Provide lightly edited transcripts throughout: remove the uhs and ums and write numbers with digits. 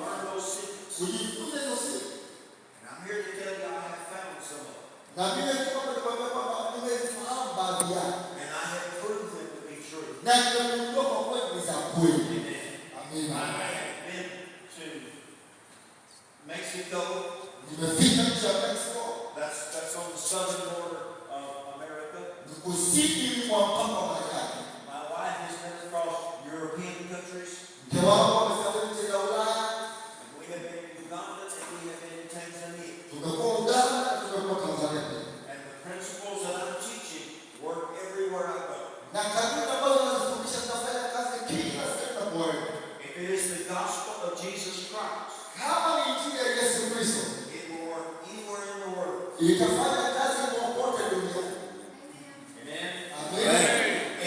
learn those secrets. And I'm here to tell you I have found some of them. And I have proved them to be true. Amen. I have been to Mexico. That's on the southern border of America. My wife has been across European countries. And we have been in Uganda and we have been in Tanzania. And the principles that I'm teaching work everywhere I go. If it is the gospel of Jesus Christ, it will work anywhere in the world. Amen.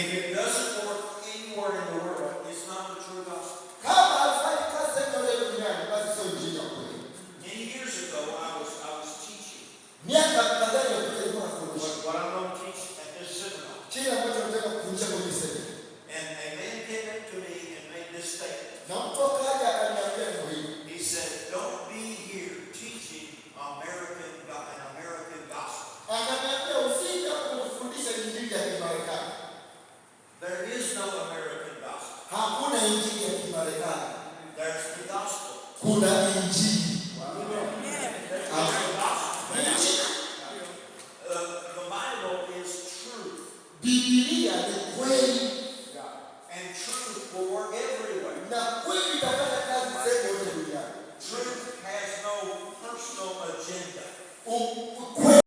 If it doesn't work anywhere in the world, it's not the true gospel. Many years ago, I was teaching what I'm going to teach at this seminar. And a man came up to me and made this statement. He said, "Don't be here teaching an American gospel. There is no American gospel. There's the gospel. The Bible is truth.